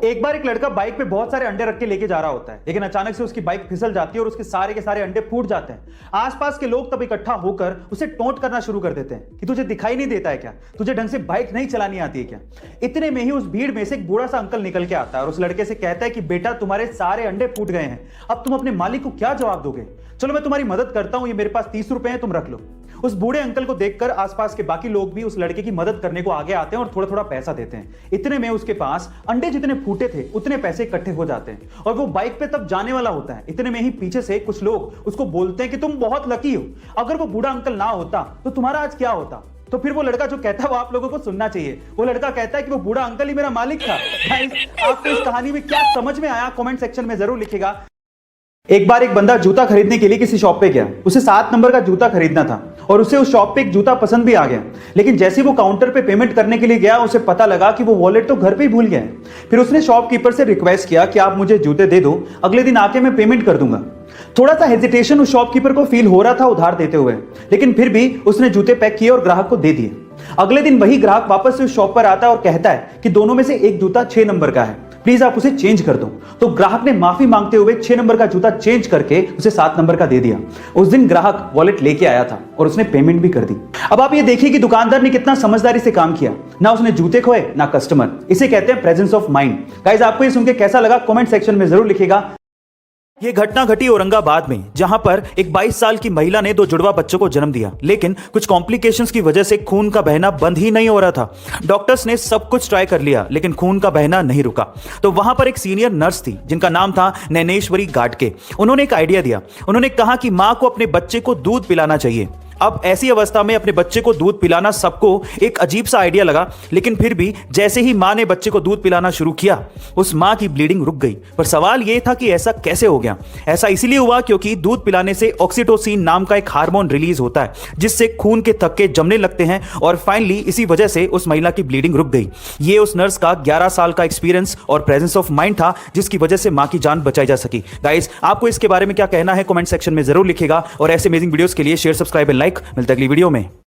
एक बार एक लड़का बाइक पे बहुत सारे अंडे रख के लेके जा रहा होता है, लेकिन अचानक से उसकी बाइक फिसल जाती है और उसके सारे के सारे अंडे फूट जाते हैं। आसपास के लोग तब इकट्ठा होकर उसे टोंट करना शुरू कर देते हैं कि तुझे दिखाई नहीं देता है क्या, तुझे ढंग से बाइक नहीं चलानी आती है क्या। इतने में ही उस भीड़ में से एक बूढ़ा सा अंकल निकल के आता है और उस लड़के से कहता है कि बेटा तुम्हारे सारे अंडे फूट गए हैं, अब तुम अपने मालिक को क्या जवाब दोगे। चलो मैं तुम्हारी मदद करता हूं, ये मेरे पास 30 रुपए हैं, तुम रख लो। उस बूढ़े अंकल को देखकर आसपास के बाकी लोग भी उस लड़के की मदद करने को आगे आते हैं और थोड़ा थोड़ा पैसा देते हैं। इतने में उसके पास अंडे जितने फूटे थे उतने पैसे इकट्ठे हो जाते हैं और वो बाइक पे तब जाने वाला होता है। इतने में ही पीछे से कुछ लोग उसको बोलते हैं कि तुम बहुत लकी हो, अगर वो बूढ़ा अंकल ना होता तो तुम्हारा आज क्या होता। तो फिर वो लड़का जो कहता है वो आप लोगों को सुनना चाहिए। वो लड़का कहता है कि वो बूढ़ा अंकल ही मेरा मालिक था। आपको इस कहानी में क्या समझ में आया कमेंट सेक्शन में जरूर लिखिएगा। एक बार एक बंदा जूता खरीदने के लिए किसी शॉप पे गया। उसे 7 नंबर का जूता खरीदना था और उसे उस शॉप पे एक जूता पसंद भी आ गया, लेकिन जैसे ही वो काउंटर पे पेमेंट करने के लिए गया उसे पता लगा कि वो वॉलेट तो घर पे ही भूल गया है। फिर उसने शॉपकीपर से रिक्वेस्ट किया कि आप मुझे जूते दे दो, अगले दिन आके मैं पेमेंट कर दूंगा। थोड़ा सा हेजिटेशन उस शॉपकीपर को फील हो रहा था उधार देते हुए, लेकिन फिर भी उसने जूते पैक किए और ग्राहक को दे दिए। अगले दिन वही ग्राहक वापस से उस शॉप पर आता है और कहता है कि दोनों में से एक जूता 6 नंबर का है, प्लीज आप उसे चेंज कर दो। तो ग्राहक ने माफी मांगते हुए 6 नंबर का जूता चेंज करके उसे 7 नंबर का दे दिया। उस दिन ग्राहक वॉलेट लेके आया था और उसने पेमेंट भी कर दी। अब आप ये देखिए कि दुकानदार ने कितना समझदारी से काम किया, ना उसने जूते खोए ना कस्टमर। इसे कहते हैं प्रेजेंस ऑफ माइंड। गाइस आपको ये सुन के कैसा लगा कमेंट सेक्शन में जरूर लिखिएगा। ये घटना घटी औरंगाबाद में, जहां पर एक 22 साल की महिला ने 2 जुड़वा बच्चों को जन्म दिया, लेकिन कुछ कॉम्प्लिकेशंस की वजह से खून का बहना बंद ही नहीं हो रहा था। डॉक्टर्स ने सब कुछ ट्राई कर लिया, लेकिन खून का बहना नहीं रुका। तो वहां पर एक सीनियर नर्स थी जिनका नाम था नैनेश्वरी गाडके। उन्होंने एक आइडिया दिया। उन्होंने कहा कि मां को अपने बच्चे को दूध पिलाना चाहिए। अब ऐसी अवस्था में अपने बच्चे को दूध पिलाना सबको एक अजीब सा आइडिया लगा, लेकिन फिर भी जैसे ही मां ने बच्चे को दूध पिलाना शुरू किया, उस मां की ब्लीडिंग रुक गई। पर सवाल यह था कि ऐसा कैसे हो गया। ऐसा इसलिए हुआ क्योंकि दूध पिलाने से ऑक्सीटोसिन नाम का एक हार्मोन रिलीज होता है, जिससे खून के थक्के जमने लगते हैं और फाइनली इसी वजह से उस महिला की ब्लीडिंग रुक गई। ये उस नर्स का 11 साल का एक्सपीरियंस और प्रेजेंस ऑफ माइंड था, जिसकी वजह से मां की जान बचाई जा सकी। गाइस आपको इसके बारे में क्या कहना है कमेंट सेक्शन में जरूर लिखिएगा और ऐसे अमेजिंग वीडियोस के लिए शेयर, सब्सक्राइब एंड लाइक। मिलते हैं अगली वीडियो में।